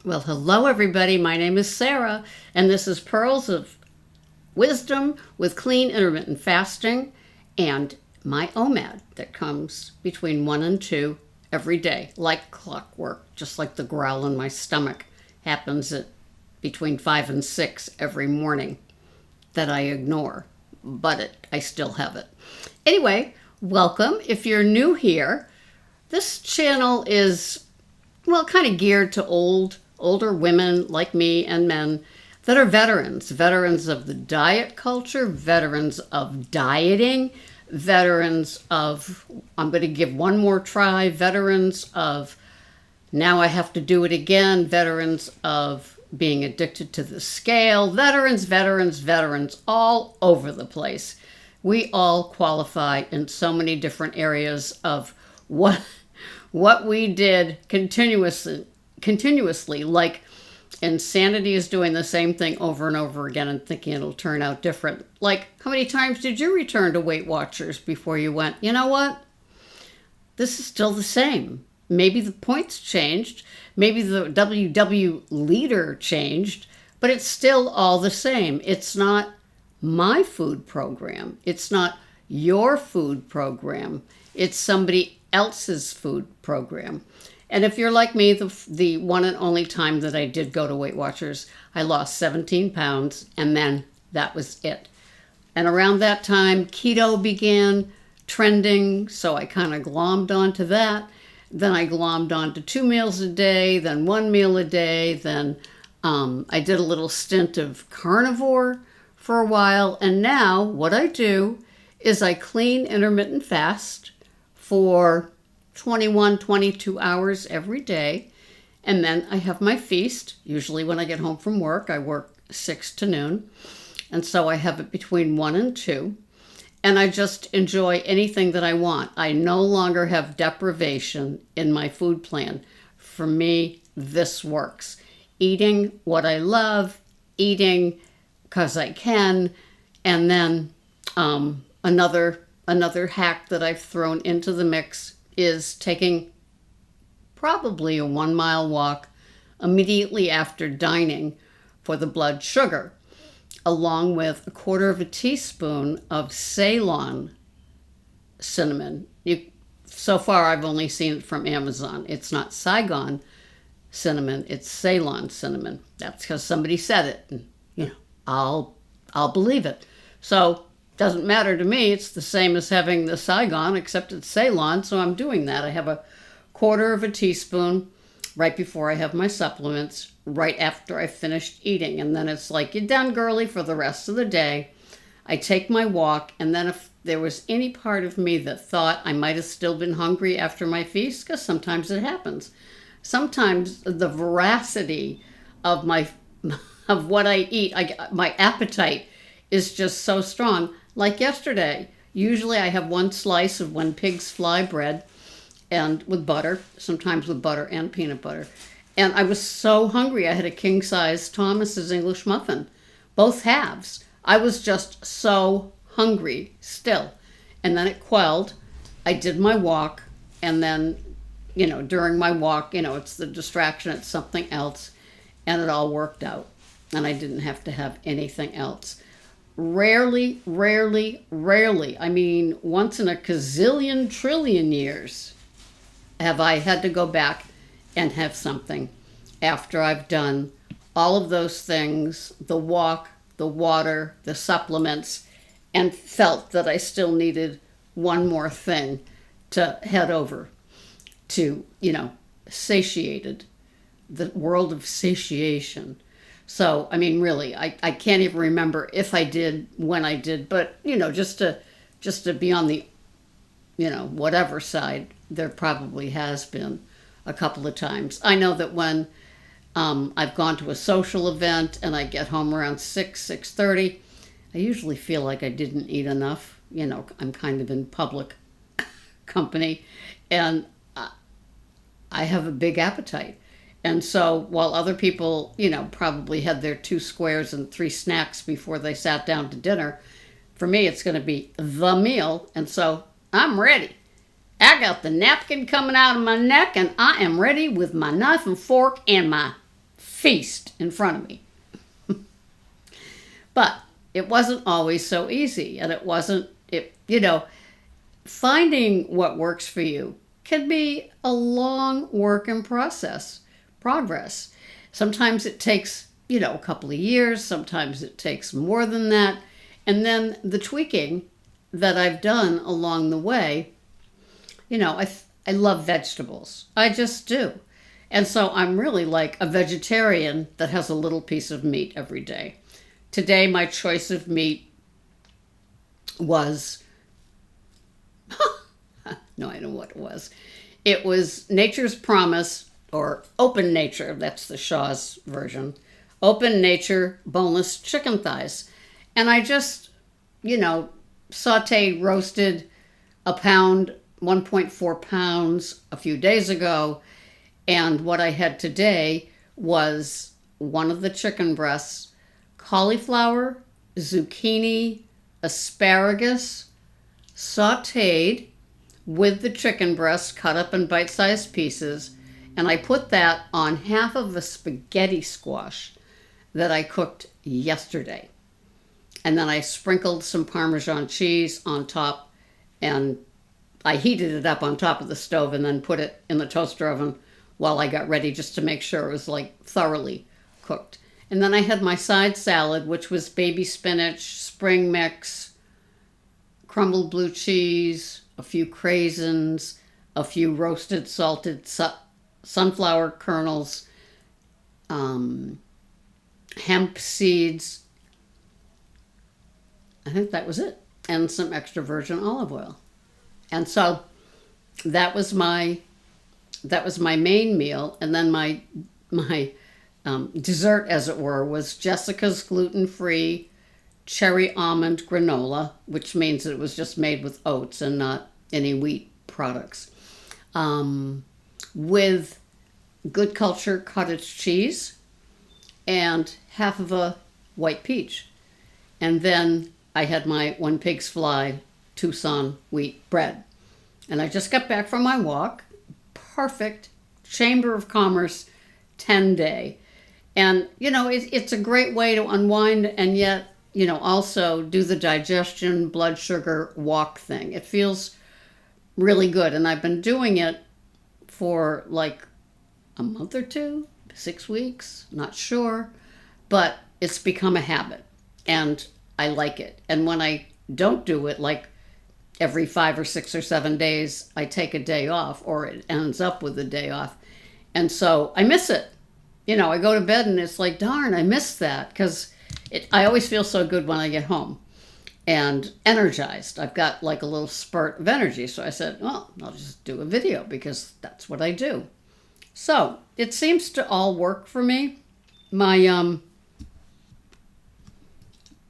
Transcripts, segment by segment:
Well, hello, everybody. My name is Sarah, and this is Pearls of Wisdom with Clean Intermittent Fasting and my OMAD that comes between 1 and 2 every day, like clockwork, just like the growl in my stomach happens at between 5 and 6 every morning that I ignore, but I still have it. Anyway, welcome. If you're new here, this channel is kind of geared to older women like me and men that are veterans of the diet culture, veterans of dieting, veterans of, I'm going to give one more try, veterans of now I have to do it again, veterans of being addicted to the scale, veterans, all over the place. We all qualify in so many different areas of what we did continuously, like insanity is doing the same thing over and over again and thinking it'll turn out different. Like, how many times did you return to Weight Watchers before you went, you know what? This is still the same. Maybe the points changed. Maybe the WW leader changed, but it's still all the same. It's not my food program. It's not your food program. It's somebody else's food program. And if you're like me, the one and only time that I did go to Weight Watchers, I lost 17 pounds, and then that was it. And around that time, keto began trending, so I kind of glommed onto that. Then I glommed onto 2 meals a day, then 1 meal a day. Then I did a little stint of carnivore for a while. And now what I do is I clean intermittent fast for 21, 22 hours every day. And then I have my feast. Usually when I get home from work, I work 6 to noon. And so I have it between 1 and 2. And I just enjoy anything that I want. I no longer have deprivation in my food plan. For me, this works. Eating what I love, eating because I can, and then another hack that I've thrown into the mix is taking probably a 1-mile walk immediately after dining for the blood sugar, along with a 1/4 teaspoon of Ceylon cinnamon. So far, I've only seen it from Amazon. It's not Saigon cinnamon, it's Ceylon cinnamon. That's because somebody said it, and I'll believe it. So doesn't matter to me. It's the same as having the Saigon, except it's Ceylon, so I'm doing that. I have a 1/4 teaspoon right before I have my supplements, right after I finished eating. And then it's like, you're done, girly, for the rest of the day. I take my walk, and then if there was any part of me that thought I might have still been hungry after my feast, because sometimes it happens. Sometimes the voracity of of what I eat, my appetite is just so strong. Like yesterday, usually I have 1 slice of When Pigs Fly bread, and with butter, sometimes with butter and peanut butter. And I was so hungry. I had a king-size Thomas's English muffin, both halves. I was just so hungry still. And then it quelled. I did my walk, and then, during my walk, it's the distraction, it's something else, and it all worked out. And I didn't have to have anything else. Rarely, I mean, once in a gazillion trillion years, have I had to go back and have something after I've done all of those things, the walk, the water, the supplements, and felt that I still needed one more thing to head over to, satiated, the world of satiation. So, I mean, really, I can't even remember if I did, when I did, but, just to be on the, whatever side, there probably has been a couple of times. I know that when I've gone to a social event and I get home around 6:30, I usually feel like I didn't eat enough. I'm kind of in public company, and I have a big appetite. And so while other people, probably had their 2 squares and 3 snacks before they sat down to dinner, for me, it's going to be the meal. And so I'm ready. I got the napkin coming out of my neck, and I am ready with my knife and fork and my feast in front of me. But it wasn't always so easy, and finding what works for you can be a long work in progress. Sometimes it takes, a couple of years, sometimes it takes more than that. And then the tweaking that I've done along the way, I love vegetables. I just do. And so I'm really like a vegetarian that has a little piece of meat every day. Today, my choice of meat was, no, I know what it was. It was Nature's Promise, or Open Nature, that's the Shaw's version, Open Nature boneless chicken thighs. And I just, sauteed, roasted a pound, 1.4 pounds a few days ago. And what I had today was one of the chicken breasts, cauliflower, zucchini, asparagus, sauteed with the chicken breast cut up in bite-sized pieces, and I put that on half of a spaghetti squash that I cooked yesterday. And then I sprinkled some Parmesan cheese on top, and I heated it up on top of the stove and then put it in the toaster oven while I got ready, just to make sure it was like thoroughly cooked. And then I had my side salad, which was baby spinach, spring mix, crumbled blue cheese, a few craisins, a few roasted salted sunflower kernels, hemp seeds. I think that was it. And some extra virgin olive oil. And so that was my main meal. And then my dessert, as it were, was Jessica's gluten-free cherry almond granola, which means that it was just made with oats and not any wheat products, with Good Culture cottage cheese and half of a white peach. And then I had my One Pig's Fly Tucson wheat bread. And I just got back from my walk. Perfect Chamber of Commerce 10-day. And, it's a great way to unwind and yet, also do the digestion, blood sugar walk thing. It feels really good. And I've been doing it for like a month or two, 6 weeks, not sure. But it's become a habit and I like it. And when I don't do it, like every 5 or 6 or 7 days, I take a day off, or it ends up with a day off. And so I miss it. I go to bed and it's like, darn, I missed that, because I always feel so good when I get home and energized. I've got like a little spurt of energy. So I said, well, I'll just do a video because that's what I do. So it seems to all work for me. My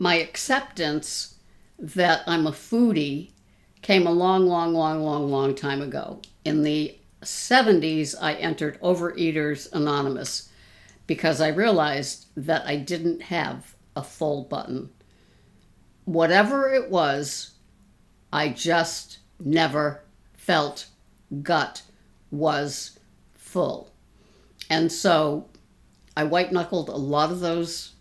acceptance that I'm a foodie came a long time ago. In the 70s, I entered Overeaters Anonymous because I realized that I didn't have a full button. Whatever it was, I just never felt gut was full. And so I white-knuckled a lot of those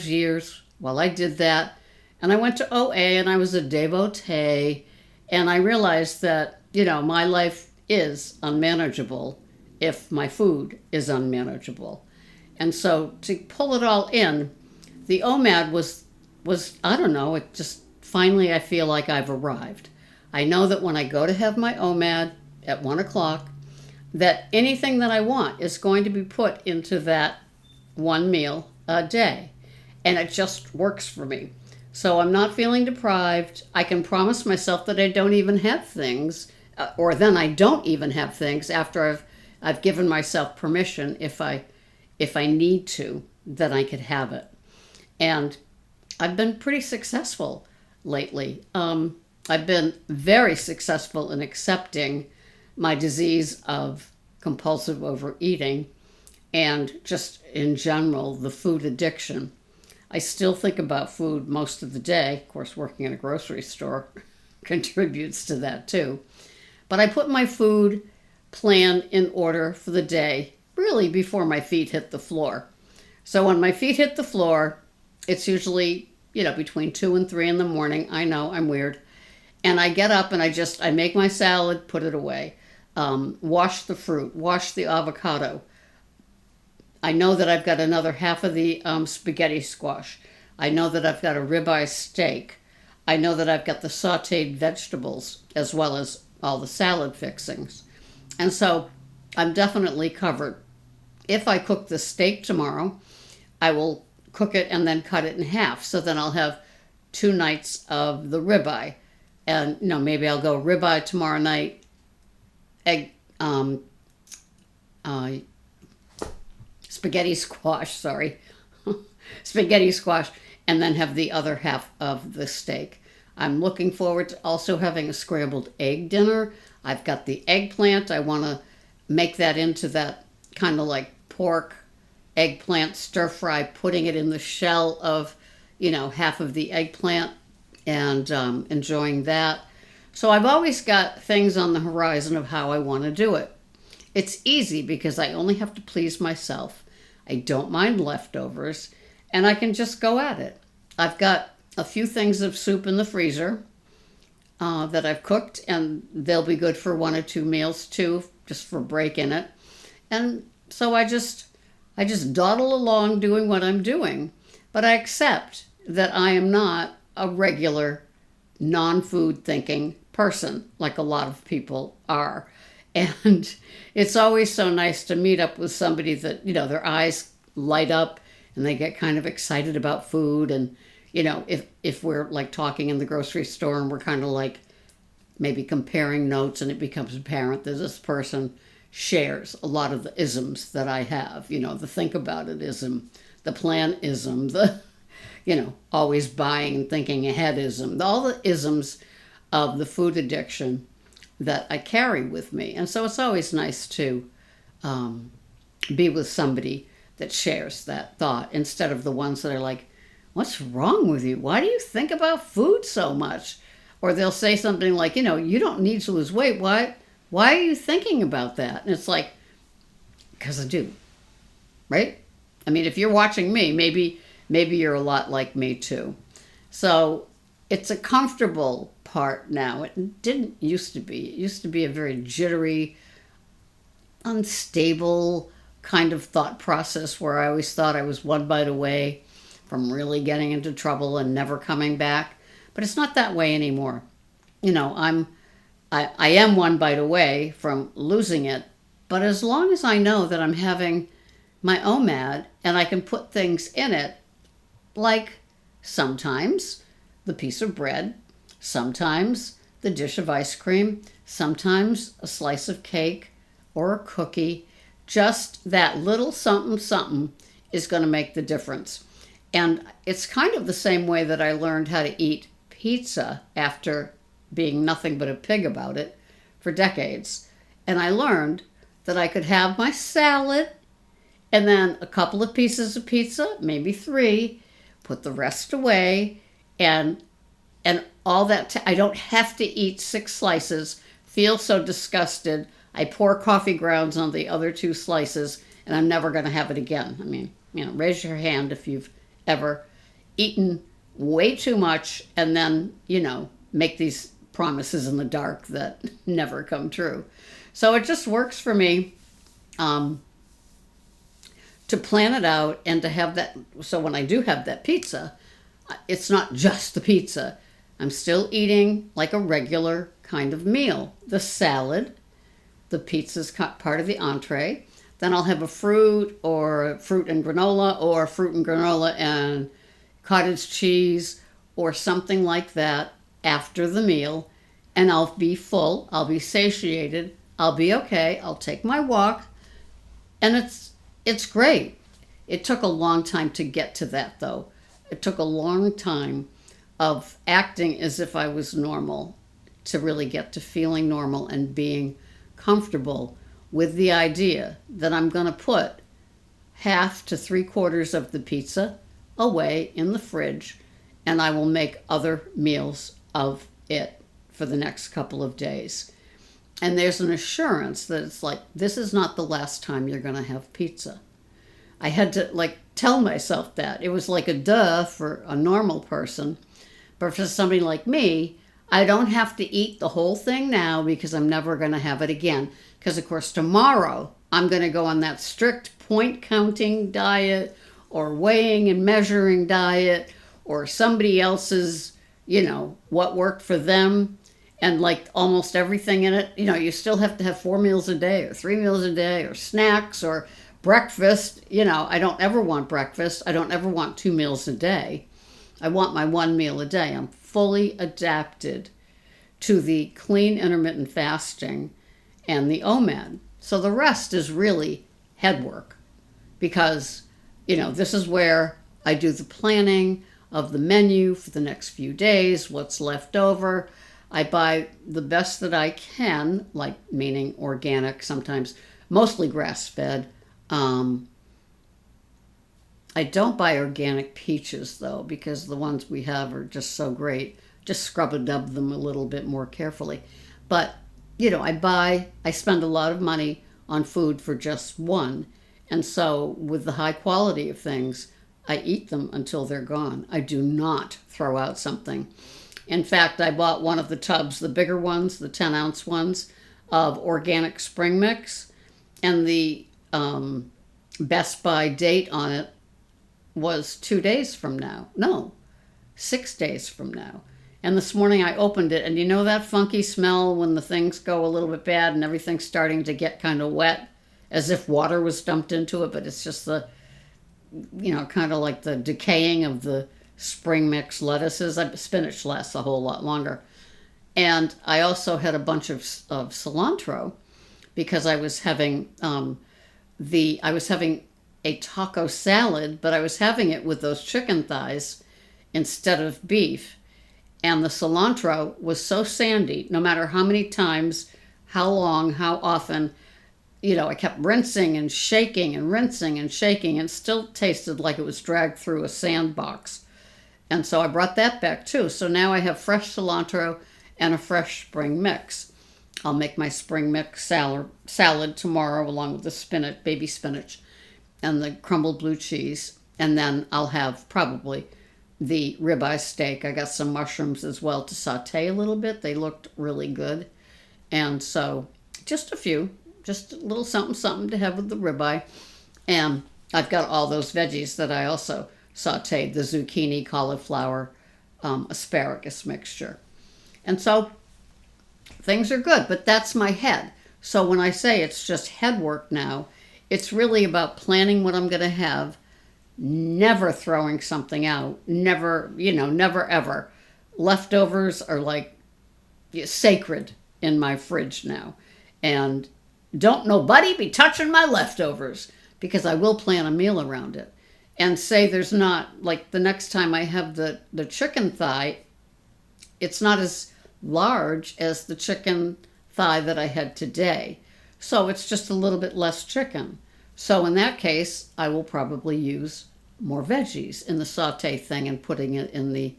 years while I did that. And I went to OA and I was a devotee. And I realized that, my life is unmanageable if my food is unmanageable. And so to pull it all in, the OMAD was I don't know, it just finally I feel like I've arrived. I know that when I go to have my OMAD at 1 o'clock, that anything that I want is going to be put into that one meal a day. And it just works for me. So I'm not feeling deprived. I can promise myself that I don't even have things, or then I don't even have things after I've given myself permission, if I need to, that I could have it. And I've been pretty successful lately. I've been very successful in accepting my disease of compulsive overeating and just in general the food addiction. I still think about food most of the day. Of course, working in a grocery store contributes to that too. But I put my food plan in order for the day really before my feet hit the floor. So when my feet hit the floor, it's usually, between 2 and 3 in the morning. I know, I'm weird. And I get up and I make my salad, put it away. Wash the fruit, wash the avocado. I know that I've got another half of the spaghetti squash. I know that I've got a ribeye steak. I know that I've got the sauteed vegetables as well as all the salad fixings. And so I'm definitely covered. If I cook the steak tomorrow, I will cook it and then cut it in half. So then I'll have 2 nights of the ribeye. And, maybe I'll go ribeye tomorrow night, egg, spaghetti squash, spaghetti squash, and then have the other half of the steak. I'm looking forward to also having a scrambled egg dinner. I've got the eggplant. I want to make that into that kind of like pork eggplant stir fry, putting it in the shell of, half of the eggplant and enjoying that. So I've always got things on the horizon of how I want to do it. It's easy because I only have to please myself. I don't mind leftovers, and I can just go at it. I've got a few things of soup in the freezer that I've cooked, and they'll be good for 1 or 2 meals too, just for break in it. And so I just dawdle along doing what I'm doing, but I accept that I am not a regular non-food thinking person like a lot of people are. And it's always so nice to meet up with somebody that, their eyes light up and they get kind of excited about food. And, if we're like talking in the grocery store and we're kind of like maybe comparing notes, and it becomes apparent that this person shares a lot of the isms that I have, the think about it ism, the plan ism, the, always buying and thinking ahead ism, all the isms of the food addiction that I carry with me. And so it's always nice to be with somebody that shares that thought instead of the ones that are like, what's wrong with you? Why do you think about food so much? Or they'll say something like, you don't need to lose weight. Why are you thinking about that? And it's like, because I do, right? I mean, if you're watching me, maybe you're a lot like me too. So it's a comfortable part now. It didn't used to be. It used to be a very jittery, unstable kind of thought process where I always thought I was 1 bite away from really getting into trouble and never coming back. But it's not that way anymore. I am 1 bite away from losing it, but as long as I know that I'm having my OMAD and I can put things in it, like sometimes the piece of bread, sometimes the dish of ice cream, sometimes a slice of cake or a cookie, just that little something something is going to make the difference. And it's kind of the same way that I learned how to eat pizza after being nothing but a pig about it for decades. And I learned that I could have my salad and then a couple of pieces of pizza, maybe 3, put the rest away, and all that. I don't have to eat 6 slices, feel so disgusted. I pour coffee grounds on the other 2 slices, and I'm never going to have it again. I mean, raise your hand if you've ever eaten way too much and then, make these promises in the dark that never come true. So it just works for me to plan it out and to have that. So when I do have that pizza, it's not just the pizza. I'm still eating like a regular kind of meal. The salad, the pizza's part of the entree. Then I'll have a fruit and granola, or fruit and granola and cottage cheese or something like that after the meal. And I'll be full. I'll be satiated. I'll be okay. I'll take my walk. And it's great. It took a long time to get to that, though. It took a long time of acting as if I was normal to really get to feeling normal and being comfortable with the idea that I'm going to put half to 3/4 of the pizza away in the fridge, and I will make other meals of it for the next couple of days. And there's an assurance that it's like, this is not the last time you're going to have pizza. I had to like tell myself that. It was like a duh for a normal person. But for somebody like me, I don't have to eat the whole thing now because I'm never going to have it again. Because, of course, tomorrow I'm going to go on that strict point counting diet or weighing and measuring diet or somebody else's, what worked for them. And like almost everything in it, you still have to have 4 meals a day or 3 meals a day or snacks or breakfast. I don't ever want breakfast. I don't ever want 2 meals a day. I want my 1 meal a day. I'm fully adapted to the clean intermittent fasting and the OMAD. So the rest is really head work because, this is where I do the planning of the menu for the next few days, what's left over. I buy the best that I can, like meaning organic, sometimes mostly grass-fed. I don't buy organic peaches, though, because the ones we have are just so great. Just scrub and dub them a little bit more carefully. But, I spend a lot of money on food for just one. And so with the high quality of things, I eat them until they're gone. I do not throw out something. In fact, I bought one of the tubs, the bigger ones, the 10-ounce ones, of organic spring mix. And the Best By date on it was 2 days from now. No, 6 days from now. And this morning I opened it, and that funky smell when the things go a little bit bad and everything's starting to get kind of wet, as if water was dumped into it, but it's just the, kind of like the decaying of the spring mix lettuces. Spinach lasts a whole lot longer. And I also had a bunch of cilantro because I was having a taco salad, but I was having it with those chicken thighs instead of beef. And the cilantro was so sandy, no matter how many times, how long, how often, I kept rinsing and shaking and rinsing and shaking, and still tasted like it was dragged through a sandbox. And so I brought that back too. So now I have fresh cilantro and a fresh spring mix. I'll make my spring mix salad tomorrow along with the spinach, baby spinach, and the crumbled blue cheese. And then I'll have probably the ribeye steak. I got some mushrooms as well to saute a little bit. They looked really good. And so just a little something to have with the ribeye. And I've got all those veggies that I also sauteed, the zucchini, cauliflower, asparagus mixture. And so things are good, but that's my head. So when I say it's just head work now, it's really about planning what I'm going to have, never throwing something out, never ever. Leftovers are like sacred in my fridge now. And don't nobody be touching my leftovers, because I will plan a meal around it. And say there's not, like the next time I have the chicken thigh, it's not as large as the chicken thigh that I had today. So it's just a little bit less chicken. So in that case, I will probably use more veggies in the saute thing and putting it in the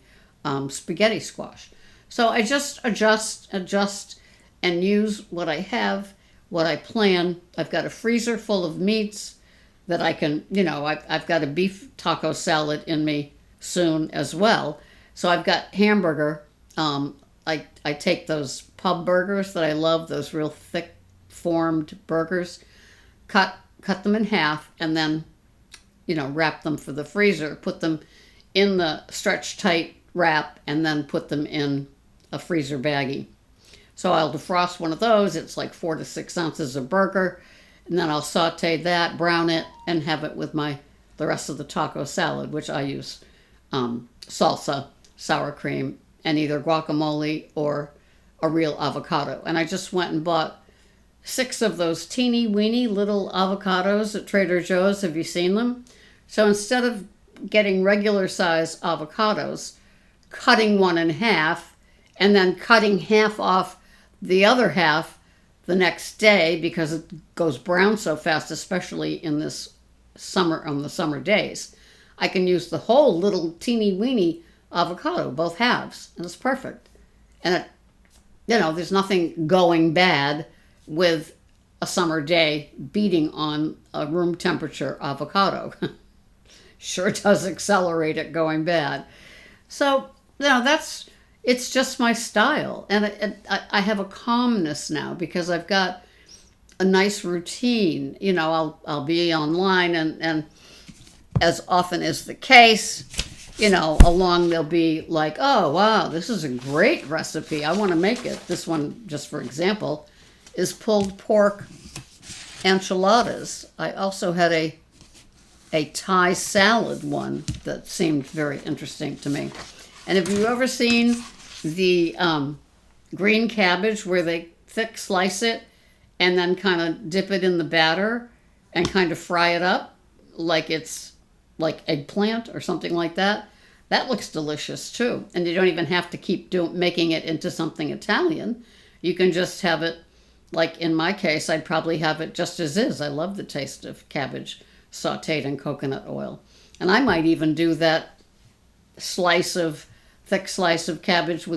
spaghetti squash. So I just adjust, and use what I have, what I plan. I've got a freezer full of meats that I can, I've got a beef taco salad in me soon as well. So I've got hamburger. I take those pub burgers that I love, those real thick formed burgers, cut them in half, and then, wrap them for the freezer, put them in the stretch tight wrap, and then put them in a freezer baggie. So I'll defrost one of those. It's like 4 to 6 ounces of burger. And then I'll saute that, brown it, and have it with the rest of the taco salad, which I use salsa, sour cream, and either guacamole or a real avocado. And I just went and bought 6 of those teeny weeny little avocados at Trader Joe's. Have you seen them? So instead of getting regular size avocados, cutting one in half, and then cutting half off the other half the next day because it goes brown so fast, especially in this summer, on the summer days, I can use the whole little teeny weeny avocado, both halves, and it's perfect. And there's nothing going bad with a summer day beating on a room temperature avocado. Sure does accelerate it going bad. So, it's just my style. And I have a calmness now because I've got a nice routine. I'll be online, and as often is the case, along they'll be like, oh, wow, this is a great recipe. I want to make it. This one, just for example, is pulled pork enchiladas. I also had a Thai salad one that seemed very interesting to me. And have you ever seen the green cabbage where they thick slice it and then kind of dip it in the batter and kind of fry it up like it's like eggplant or something like that? That looks delicious too. And you don't even have to keep making it into something Italian. You can just have it, like in my case, I'd probably have it just as is. I love the taste of cabbage sauteed in coconut oil. And I might even do that thick slice of cabbage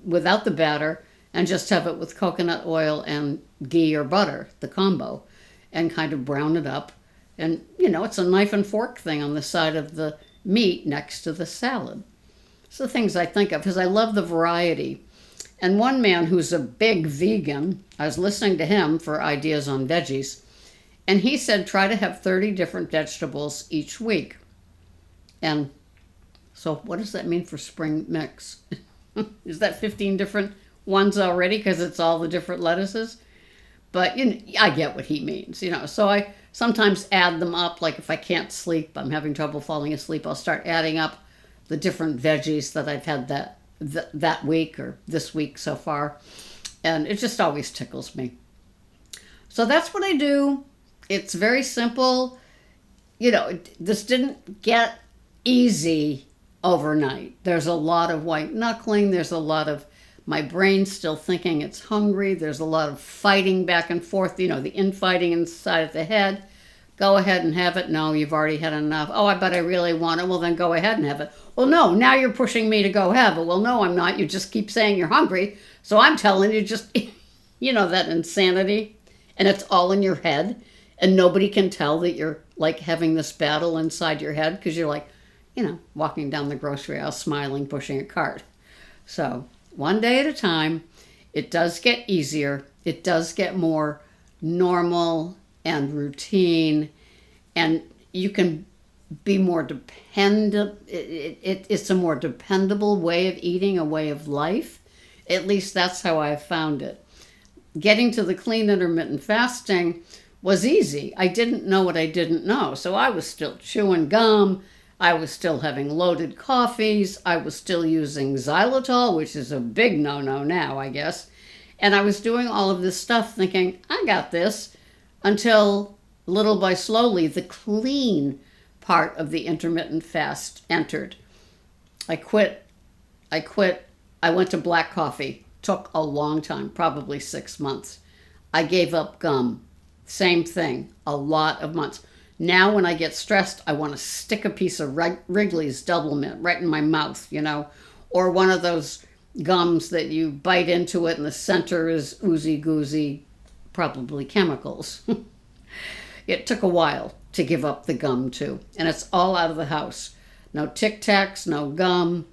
without the batter and just have it with coconut oil and ghee or butter, the combo, and kind of brown it up. And, it's a knife and fork thing on the side of the meat next to the salad. So things I think of because I love the variety. And one man who's a big vegan, I was listening to him for ideas on veggies, and he said try to have 30 different vegetables each week. And so what does that mean for spring mix? Is that 15 different ones already because it's all the different lettuces? But I get what he means, So I sometimes add them up. Like if I can't sleep, I'm having trouble falling asleep, I'll start adding up the different veggies that I've had that week or this week so far. And it just always tickles me. So that's what I do. It's very simple. This didn't get easy overnight. There's a lot of white knuckling. There's a lot of my brain still thinking it's hungry. There's a lot of fighting back and forth, the infighting inside of the head. Go ahead and have it. No, you've already had enough. Oh, I bet I really want it. Well, then go ahead and have it. Well, no, now you're pushing me to go have it. Well, no, I'm not. You just keep saying you're hungry. So I'm telling you just, that insanity. And it's all in your head. And nobody can tell that you're like having this battle inside your head because you're like, walking down the grocery aisle, smiling, pushing a cart. So one day at a time, it does get easier. It does get more normal and routine, and you can be more dependent. It's a more dependable way of eating, a way of life. At least that's how I found it. Getting to the clean intermittent fasting was easy. I didn't know what I didn't know. So I was still chewing gum. I was still having loaded coffees. I was still using xylitol, which is a big no-no now, I guess. And I was doing all of this stuff thinking, I got this, until little by slowly the clean part of the intermittent fast entered. I quit. I went to black coffee. Took a long time, probably 6 months. I gave up gum. Same thing, a lot of months. Now when I get stressed, I want to stick a piece of Wrigley's Double Mint right in my mouth, or one of those gums that you bite into it and the center is oozy-goozy, probably chemicals. It took a while to give up the gum too, and it's all out of the house. No Tic Tacs, no gum,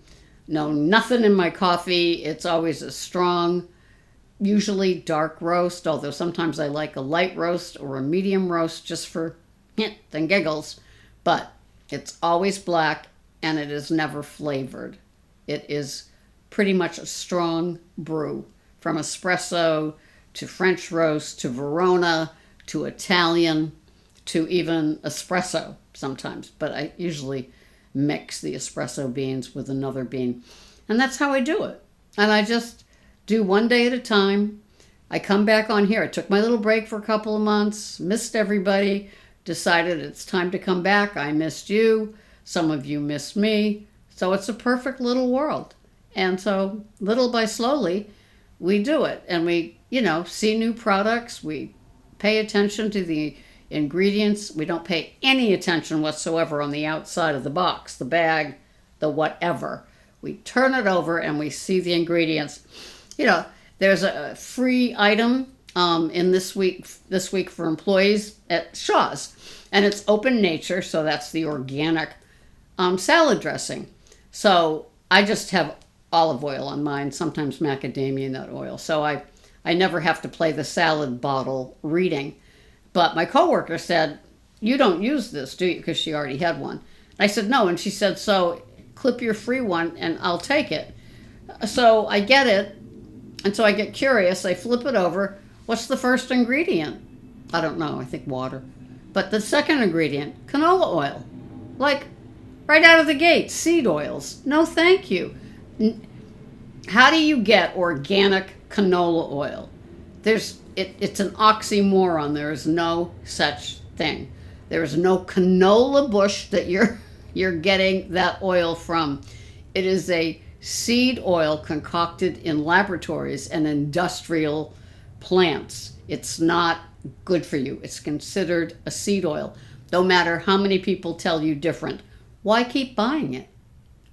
no nothing in my coffee. It's always a strong, usually dark roast, although sometimes I like a light roast or a medium roast just for and giggles, but it's always black and it is never flavored. It is pretty much a strong brew, from espresso to French roast to Verona to Italian to even espresso sometimes, but I usually mix the espresso beans with another bean, and that's how I do it. And I just do one day at a time. I come back on here. I took my little break for a couple of months, missed everybody, decided it's time to come back. I missed you. Some of you missed me. So it's a perfect little world. And so little by slowly, we do it. And we, see new products. We pay attention to the ingredients. We don't pay any attention whatsoever on the outside of the box, the bag, the whatever. We turn it over and we see the ingredients. There's a free item in this week for employees at Shaw's, and it's Open Nature, so that's the organic salad dressing. So I just have olive oil on mine, sometimes macadamia nut oil. So I never have to play the salad bottle reading. But my coworker said, "You don't use this, do you?" Because she already had one. I said, "No." And she said, "So clip your free one and I'll take it." So I get it. And so I get curious. I flip it over. What's the first ingredient? I don't know. I think water. But the second ingredient, canola oil. Like right out of the gate, seed oils. No, thank you. How do you get organic canola oil? It's an oxymoron. There is no such thing. There is no canola bush that you're getting that oil from. It is a seed oil concocted in laboratories and industrial plants. It's not good for you. It's considered a seed oil. No matter how many people tell you different, why keep buying it?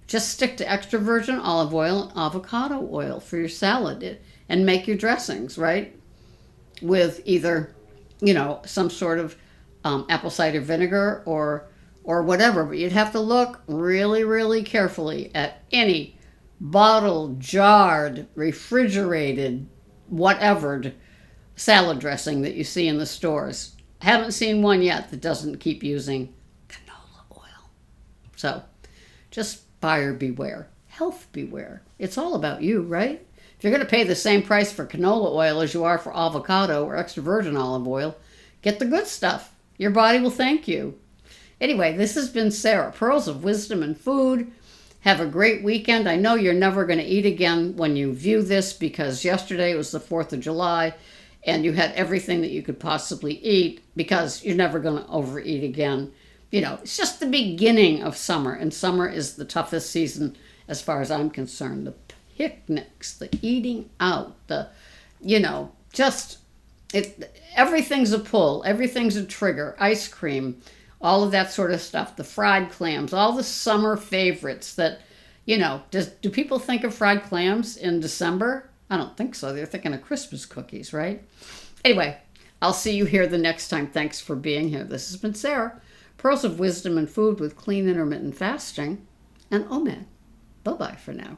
Just stick to extra virgin olive oil and avocado oil for your salad and make your dressings, right? With either, some sort of apple cider vinegar or whatever. But you'd have to look really, really carefully at any bottled, jarred, refrigerated, whatever salad dressing that you see in the stores. I haven't seen one yet that doesn't keep using canola oil. So just buyer beware, health beware. It's all about you, right? If you're going to pay the same price for canola oil as you are for avocado or extra virgin olive oil, get the good stuff. Your body will thank you. Anyway, this has been Sarah, Pearls of Wisdom and Food. Have a great weekend. I know you're never going to eat again when you view this because yesterday was the 4th of July and you had everything that you could possibly eat because you're never going to overeat again. It's just the beginning of summer, and summer is the toughest season as far as I'm concerned. The picnics, the eating out, everything's a pull, everything's a trigger, ice cream, all of that sort of stuff, the fried clams, all the summer favorites that, do people think of fried clams in December? I don't think so. They're thinking of Christmas cookies, right? Anyway, I'll see you here the next time. Thanks for being here. This has been Sarah, Pearls of Wisdom and Food with Clean Intermittent Fasting and OMAD. Bye-bye for now.